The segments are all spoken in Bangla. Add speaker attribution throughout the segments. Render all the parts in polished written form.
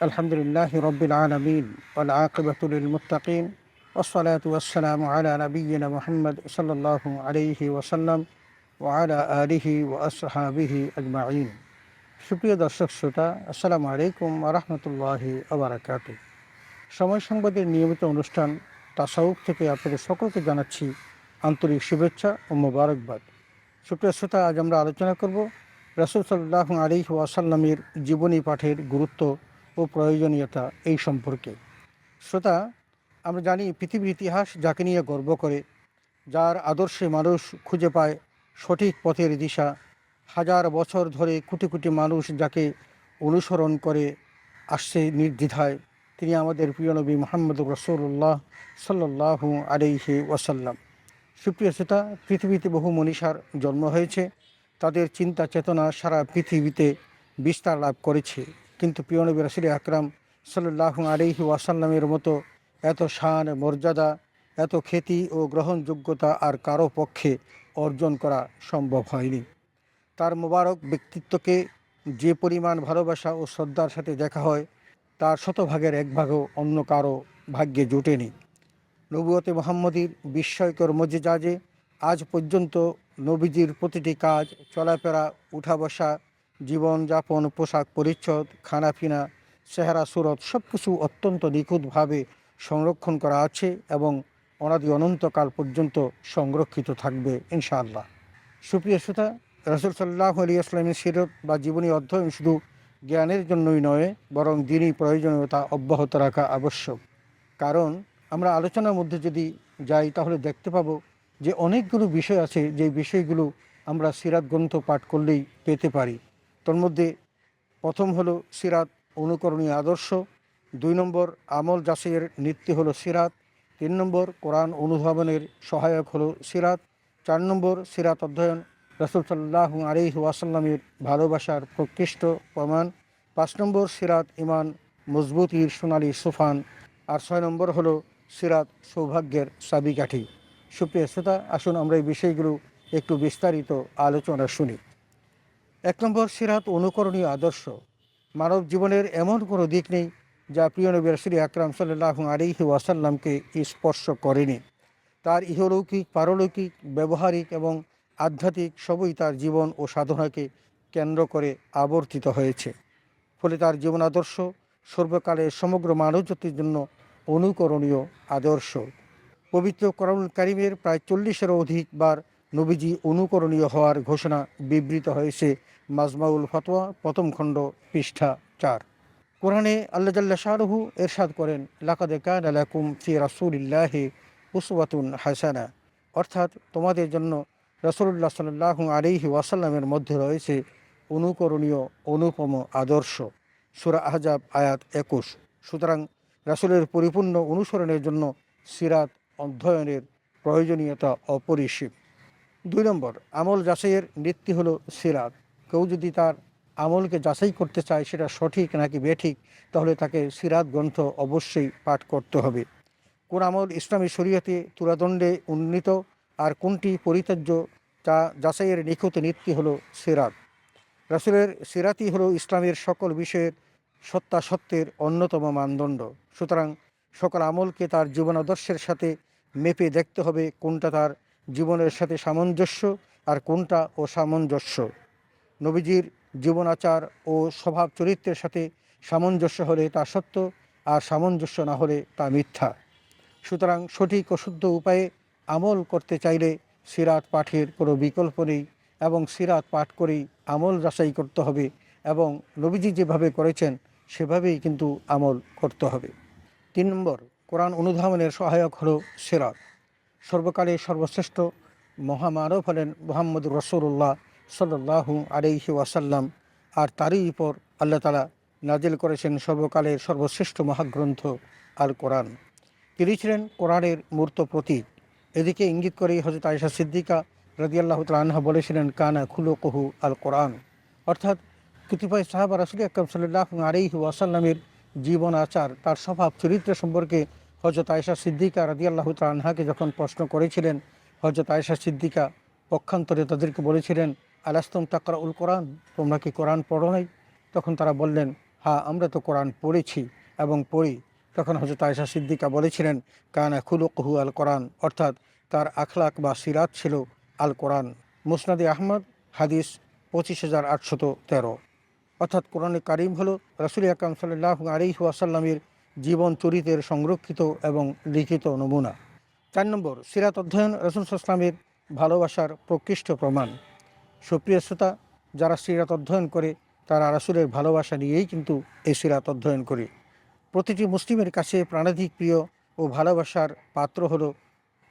Speaker 1: আলহামদুলিল্লাহি রব্বিল আলামিন ওয়াল আকিবাতু লিল মুত্তাকিন ওয়াসসালাতু ওয়াসসালামু আলা নাবিয়্যিনা মুহাম্মদ সাল্লাল্লাহু আলাইহি ওয়াসাল্লাম ওয়া আলা আলিহি ওয়া আসহাবিহি আজমাইন। সুপ্রিয় দর্শক শ্রোতা, আসসালামু আলাইকুম ওয়া রাহমাতুল্লাহি ওয়া বারাকাতুহু। সময় সংবাদের নিয়মিত অনুষ্ঠান তাসাউফ থেকে আপনাদের সকলকে জানাচ্ছি আন্তরিক শুভেচ্ছা ও মোবারকবাদ। সুপ্রিয় শ্রোতা, আজ আমরা আলোচনা করব রাসূল সাল্লাল্লাহু আলাইহি ওয়াসাল্লামের জীবনী পাঠের গুরুত্ব ও প্রয়োজনীয়তা এই সম্পর্কে। শ্রোতা, আমরা জানি পৃথিবীর ইতিহাস যাকে নিয়ে গর্ব করে, যার আদর্শে মানুষ খুঁজে পায় সঠিক পথের দিশা, হাজার বছর ধরে কোটি কোটি মানুষ যাকে অনুসরণ করে আসছে নির্দ্বিধায়, তিনি আমাদের প্রিয় নবী মুহাম্মদুর রাসূলুল্লাহ সাল্লাল্লাহু আলাইহি ওয়াসাল্লাম। সুপ্রিয় শ্রোতা, পৃথিবীতে বহু মনীষার জন্ম হয়েছে, তাদের চিন্তা চেতনা সারা পৃথিবীতে বিস্তার লাভ করেছে, কিন্তু প্রিয় নবী রাসূল আকরাম সাল্লাল্লাহু আলাইহি ওয়াসাল্লামের মতো এত শান, মর্যাদা, এত খ্যাতি ও গ্রহণযোগ্যতা আর কারো পক্ষে অর্জন করা সম্ভব হয়নি। তার মোবারক ব্যক্তিত্বকে যে পরিমাণ ভালোবাসা ও শ্রদ্ধার সাথে দেখা হয়, তার শতভাগের এক ভাগও অন্য কারো ভাগ্যে জোটেনি। নবুয়তে মুহাম্মদীর বিস্ময়কর মজেজা যে আজ পর্যন্ত নবীজির প্রতিটি কাজ, চলাফেরা, উঠা বসা, জীবনযাপন, পোশাক পরিচ্ছদ, খানাপিনা, চেহারা সুরত সব কিছু অত্যন্ত নিখুঁতভাবে সংরক্ষণ করা আছে এবং অনাদি অনন্তকাল পর্যন্ত সংরক্ষিত থাকবে ইনশাআল্লাহ। সুপ্রিয় শ্রোতা, রাসূল সাল্লাল্লাহু আলাইহি ওয়াসাল্লামের সিরত বা জীবনী অধ্যয়ন শুধু জ্ঞানের জন্যই নয়, বরং দিনই প্রয়োজনীয়তা অব্যাহত রাখা আবশ্যক। কারণ আমরা আলোচনার মধ্যে যদি যাই তাহলে দেখতে পাবো যে অনেকগুলো বিষয় আছে, যে বিষয়গুলো আমরা সিরাত গ্রন্থ পাঠ করলেই পেতে পারি। তোর মধ্যে প্রথম হলো সিরাত অনুকরণীয় আদর্শ, 2 নম্বর আমল যাচাইয়ের নীতি হলো সিরাত, 3 নম্বর কোরআন অনুধাবনের সহায়ক হলো সিরাত, 4 নম্বর সিরাত অধ্যয়ন রাসূল সাল্লাল্লাহু আলাইহি ওয়াসাল্লামের ভালোবাসার প্রকৃষ্ট প্রমাণ, 5 নম্বর সিরাত ইমান মজবুতির সোনালী সোফান, আর 6 নম্বর হলো সিরাত সৌভাগ্যের চাবিকাঠি। সুপ্রিয় শ্রোতা, আসুন আমরা এই বিষয়গুলো একটু বিস্তারিত আলোচনা শুনি। 1 নম্বর সিরাত অনুকরণীয় আদর্শ। মানব জীবনের এমন কোনো দিক নেই যা প্রিয় নবী রাসূল আকরাম সাল্লাল্লাহু আলাইহি ওয়াসাল্লামকে স্পর্শ করেনি। তার ইহলৌকিক, পারলৌকিক, ব্যবহারিক এবং আধ্যাত্মিক সবই তার জীবন ও সাধনাকে কেন্দ্র করে আবর্তিত হয়েছে। ফলে তার জীবন আদর্শ সর্বকালের সমগ্র মানবজাতির জন্য অনুকরণীয় আদর্শ। পবিত্র কোরআনুল কারীমের প্রায় 40-এরও অধিক বার নবীজি অনুকরণীয় হওয়ার ঘোষণা বিবৃত হয়েছে মাজমাউল ফতোয়া প্রথম খণ্ড পৃষ্ঠা 4। কোরআনে আল্লাহ জাল্লা শানুহু এরশাদ করেন, লাকাদ কানা লাকুম ফি রাসূলিল্লাহি উসওয়াতুন হাসানা, অর্থাৎ তোমাদের জন্য রাসূলুল্লাহ সাল্লাল্লাহু আলাইহি ওয়াসাল্লামের মধ্যে রয়েছে অনুকরণীয় অনুপম আদর্শ। সূরা আহজাব আয়াত 21। সুতরাং রাসূলের পরিপূর্ণ অনুসরণের জন্য সিরাত অধ্যয়নের প্রয়োজনীয়তা অপরিসীম। 2 নম্বর আমল যাচাইয়ের নীতি হলো সিরাত। কেউ যদি তার আমলকে যাচাই করতে চায় সেটা সঠিক নাকি বেঠিক, তাহলে তাকে সিরাত গ্রন্থ অবশ্যই পাঠ করতে হবে। কোন আমল ইসলামী শরীয়তে তুলাদণ্ডে উন্নীত আর কোনটি পরিত্যাজ্য তা যাচাইয়ের নিখুঁত নীতি হলো সিরাত। রাসূলের সিরাতই হলো ইসলামের সকল বিষয়ের সত্যাসত্যের অন্যতম মানদণ্ড। সুতরাং সকল আমলকে তার জীবন আদর্শের সাথে মেপে দেখতে হবে কোনটা তার জীবনের সাথে সামঞ্জস্য আর কোনটা অসামঞ্জস্য। নবীজির জীবন আচার ও স্বভাব চরিত্রের সাথে সামঞ্জস্য হলে তা সত্য, আর সামঞ্জস্য না হলে তা মিথ্যা। সুতরাং সঠিক ও শুদ্ধ উপায়ে আমল করতে চাইলে সিরাত পাঠের কোনো বিকল্প নেই এবং সিরাত পাঠ করেই আমল যাচাই করতে হবে এবং নবীজি যেভাবে করেছেন সেভাবেই কিন্তু আমল করতে হবে। 3 নম্বর কোরআন অনুধাবনের সহায়ক হলো সিরাত। সর্বকালের সর্বশ্রেষ্ঠ মহামানব হলেন মুহাম্মদুর রাসূলুল্লাহ সাল্লাল্লাহু আলাইহি ওয়াসাল্লাম, আর তারই উপর আল্লাহ তাআলা নাজিল করেছেন সর্বকালের সর্বশ্রেষ্ঠ মহাগ্রন্থ আল কোরআন। তিনি ছিলেন কোরআনের মূর্ত প্রতীক। এদিকে ইঙ্গিত করেই হযরত আয়েশা সিদ্দিকা রাদিয়াল্লাহু তাআলা আনহা বলেছিলেন, কানা খুলুকুহু আল কোরআন, অর্থাৎ কতিপয় সাহাবা রাসূল আকরাম সাল্লাল্লাহু আলাইহি ওয়াসাল্লামের জীবন আচার, তার স্বভাব চরিত্র সম্পর্কে হযরত আয়েশা সিদ্দিকা রাদিয়াল্লাহু তাআলা আনহাকে যখন প্রশ্ন করেছিলেন, হযরত আয়েশা সিদ্দিকা পক্ষান্তরে তাদেরকে বলেছিলেন, আলাস্তুম তাকরাউল কোরআন, তোমরা কি কোরআন পড়ো নাই? তখন তারা বললেন, হ্যাঁ, আমরা তো কোরআন পড়েছি এবং পড়ি। তখন হযরত আয়েশা সিদ্দিকা বলেছিলেন, কানা খুলুকুহু আল কোরআন, অর্থাৎ তার আখলাক বা সিরাত ছিল আল কোরআন। মুসনাদে আহমদ, হাদিস ২৫,৮১৩। অর্থাৎ কোরআনে কারিম হলো রাসূল আকরাম সাল্লাল্লাহু আলাইহি ওয়াসাল্লামের জীবন চরিত্রের সংরক্ষিত এবং লিখিত নমুনা। ৪ নম্বর, সিরাত অধ্যয়ন রাসূল সাল্লাল্লাহু আলাইহি ওয়াসাল্লামের ভালোবাসার প্রকৃষ্ট প্রমাণ। সুপ্রিয় শ্রোতা, যারা সিরাত অধ্যয়ন করে তারা রাসূলের ভালোবাসা নিয়েই কিন্তু এই সিরাত অধ্যয়ন করে। প্রতিটি মুসলিমের কাছে প্রাণাধিক প্রিয় ও ভালোবাসার পাত্র হলো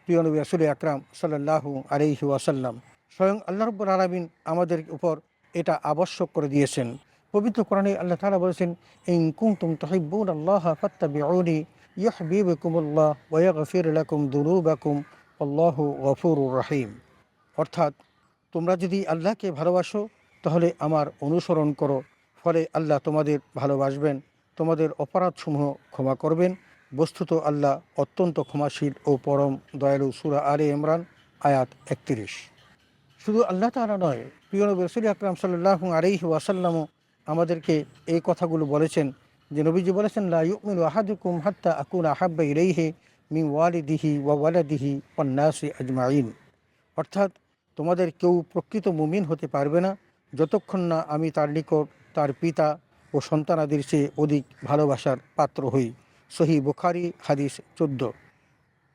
Speaker 1: প্রিয় নবী রাসূল আকরাম সাল্লাল্লাহু আলাইহি ওয়াসাল্লাম। স্বয়ং আল্লাহ রাব্বুল আলামিন আমাদের উপর এটা আবশ্যক করে দিয়েছেন। পবিত্র কোরআনে আল্লাহ তাআলা বলেছেন, ইন কুনতুম তুহিব্বুনাল্লাহা ফাত্তাবিউনি ইউহিব্বুকুমুল্লাহ ওয়া ইয়াগফির লাকুম যুনুবাকুম আল্লাহু গফুরুর রহিম। অর্থাৎ, তোমরা যদি আল্লাহকে ভালোবাসো তাহলে আমার অনুসরণ করো, ফলে আল্লাহ তোমাদের ভালোবাসবেন, তোমাদের অপরাধসমূহ ক্ষমা করবেন। বস্তুত আল্লাহ অত্যন্ত ক্ষমাশীল ও পরম দয়ালু। সূরা আলে ইমরান, আয়াত ৩১। শুধু আল্লাহ তাআলা নয়, প্রিয় নবী রাসূল আকরাম সাল্লাল্লাহু আলাইহি ওয়াসাল্লামও আমাদেরকে এই কথাগুলো বলেছেন, যে নবীজি বলেছেন, লা ইউমিনু আহাদুকুম হাত্তা আকুনা আহাব্বা ইলাইহি মিন ওয়ালিদিহি ওয়া ওয়ালাদিহি ওয়ান নাসি আজমাইন। অর্থাৎ, তোমাদের কেউ প্রকৃত মুমিন হতে পারবে না যতক্ষণ না আমি তার নিকট তার পিতা ও সন্তানাদির চেয়ে অধিক ভালোবাসার পাত্র হই। সহিহ বুখারী, হাদিস ১৪।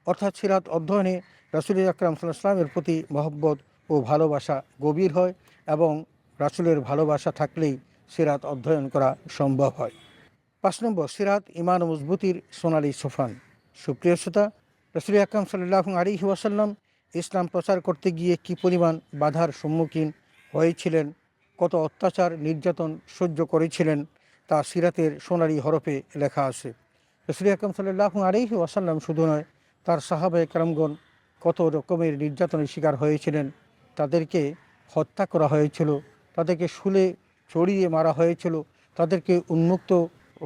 Speaker 1: অর্থাৎ, সিরাত অধ্যয়নে রাসূল আকরাম সাল্লাল্লাহু আলাইহি ওয়াসাল্লামের প্রতি মহব্বত ও ভালোবাসা গভীর হয় এবং রাসূলের ভালোবাসা থাকলেই সিরাত অধ্যয়ন করা সম্ভব হয়। ৫ নম্বর, সিরাত ঈমান ও মজবুতির সোনালী সোপান। সুপ্রিয় শ্রোতা, রাসূল আকরাম সাল্লাল্লাহু আলাইহি ওয়াসাল্লাম ইসলাম প্রচার করতে গিয়ে কী পরিমাণ বাধার সম্মুখীন হয়েছিলেন, কত অত্যাচার নির্যাতন সহ্য করেছিলেন, তা সিরাতের সোনালী হরফে লেখা আছে। রাসূল আকরাম সাল্লাল্লাহু আলাইহি ওয়াসাল্লাম শুধু নয়, তার সাহাবায়ে কেরামগণ কত রকমের নির্যাতনের শিকার হয়েছিলেন। তাদেরকে হত্যা করা হয়েছিল, তাদেরকে শুলে চড়িয়ে মারা হয়েছিল, তাদেরকে উন্মুক্ত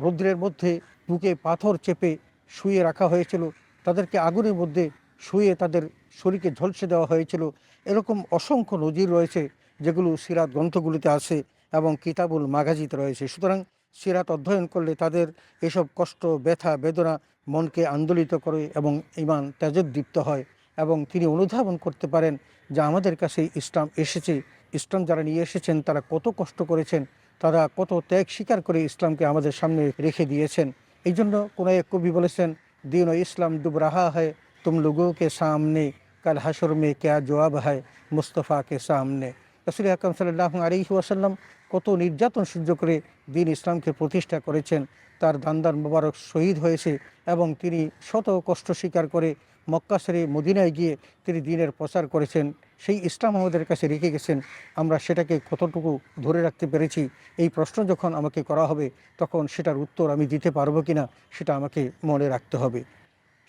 Speaker 1: রৌদ্রের মধ্যে বুকে পাথর চেপে শুয়ে রাখা হয়েছিল, তাদেরকে আগুনের মধ্যে শুয়ে তাদের শরীরকে ঝলসে দেওয়া হয়েছিল। এরকম অসংখ্য নজির রয়েছে যেগুলো সিরাত গ্রন্থগুলিতে আছে এবং কিতাবুল মাগাজিতে রয়েছে। সুতরাং সিরাত অধ্যয়ন করলে তাদের এসব কষ্ট, ব্যথা, বেদনা মনকে আন্দোলিত করে এবং ঈমান তেজোদ্দীপ্ত হয় এবং তিনি অনুধাবন করতে পারেন যে আমাদের কাছে ইসলাম এসেছে, ইসলাম যারা নিয়ে এসেছেন তারা কত কষ্ট করেছেন, তারা কত ত্যাগ স্বীকার করে ইসলামকে আমাদের সামনে রেখে দিয়েছেন। এই জন্য কোনো এক কবি বলেছেন, দিন ও ইসলাম ডুব রাহা হয় তুম লোগোं के सामने, কাল হাশর মে ক্যা জবাব হয় মুস্তফা কে সামনে। রাসূল আকরাম সাল্লাল্লাহু আলাইহি ওয়াসাল্লাম কত নির্যাতন সহ্য করে দিন ইসলামকে প্রতিষ্ঠা করেছেন। তার দান্দার মোবারক শহীদ হয়েছে এবং তিনি শত কষ্ট স্বীকার করে মক্কা ছেড়ে মদিনায় গিয়ে তিনি দ্বীনের প্রচার করেছেন। সেই ইসলাম আমাদের কাছে রেখে গেছেন, আমরা সেটাকে কতটুকু ধরে রাখতে পেরেছি, এই প্রশ্ন যখন আমাকে করা হবে তখন সেটার উত্তর আমি দিতে পারবো কিনা সেটা আমাকে মনে রাখতে হবে।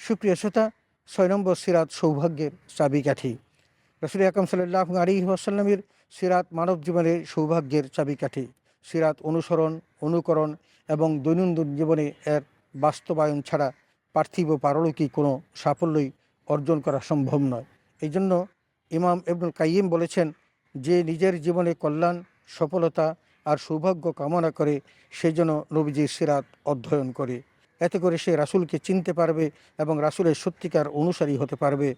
Speaker 1: সুপ্রিয় শ্রোতা, ৬ নম্বর, সিরাত সৌভাগ্যের চাবিকাঠি। রাসূল আকরাম সাল্লাল্লাহু আলাইহি ওয়াসাল্লামের সিরাত মানব জীবনের সৌভাগ্যের চাবিকাঠি। সিরাত অনুসরণ, অনুকরণ এবং দৈনন্দিন জীবনে এর বাস্তবায়ন ছাড়া পার্থিব পারলৌকিক কোনো সাফল্যই অর্জন করা সম্ভব নয়। এই জন্য ইমাম ইবনুল কাইয়িম বলেছেন, যে নিজের জীবনে কল্যাণ, সফলতা আর সৌভাগ্য কামনা করে সে যেন নবীজির সিরাত অধ্যয়ন করে। এতে করে সে রাসূলকে চিনতে পারবে এবং রাসূলের সত্যিকার অনুসারী হতে পারবে।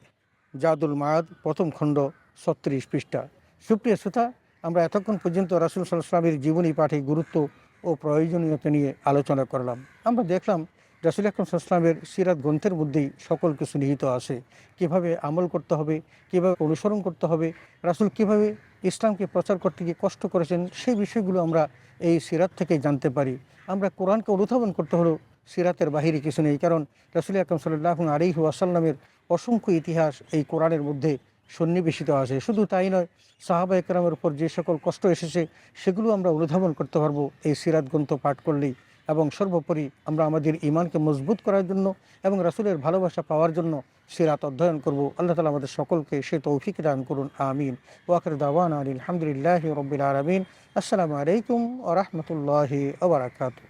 Speaker 1: জাদুল মাআদ, প্রথম খণ্ড, ৩৬ পৃষ্ঠা। সুপ্রিয় শ্রোতা, আমরা এতক্ষণ পর্যন্ত রাসূল সাল্লাল্লাহু আলাইহি ওয়াসাল্লামের জীবনী পাঠে গুরুত্ব ও প্রয়োজনীয়তা নিয়ে আলোচনা করলাম। আমরা দেখলাম রাসূল আকরাম সাল্লাল্লাহু আলাইহি ওয়াসাল্লামের সিরাত গ্রন্থের মধ্যেই সকল কিছু নিহিত আছে। কীভাবে আমল করতে হবে, কীভাবে অনুসরণ করতে হবে, রাসূল কীভাবে ইসলামকে প্রচার করতে গিয়ে কষ্ট করেছেন, সেই বিষয়গুলো আমরা এই সিরাত থেকে জানতে পারি। আমরা কোরআনকে অনুধাবন করতে হলেও সিরাতের বাহিরে কিছু নেই, কারণ রাসূল আকরাম সাল্লাল্লাহু আলাইহি ওয়াসাল্লামের অসংখ্য ইতিহাস এই কোরআনের মধ্যে সন্নিবেশিত আছে। শুধু তাই নয়, সাহাবায়ে কেরামের উপর যে সকল কষ্ট এসেছে সেগুলো আমরা অনুধাবন করতে পারবো এই সিরাত গ্রন্থ পাঠ করলেই। এবং সর্বোপরি আমরা আমাদের ঈমানকে মজবুত করার জন্য এবং রাসূলের ভালোবাসা পাওয়ার জন্য সিরাত অধ্যয়ন করব। আল্লাহ তাআলা আমাদের সকলকে সে তৌফিক দান করুন, আমিন। ওয়া আখিরু দাওয়ানা আলহামদুলিল্লাহি রাব্বিল আলামিন। আসসালামু আলাইকুম ওয়া রাহমাতুল্লাহি ওয়া বারাকাতুহু।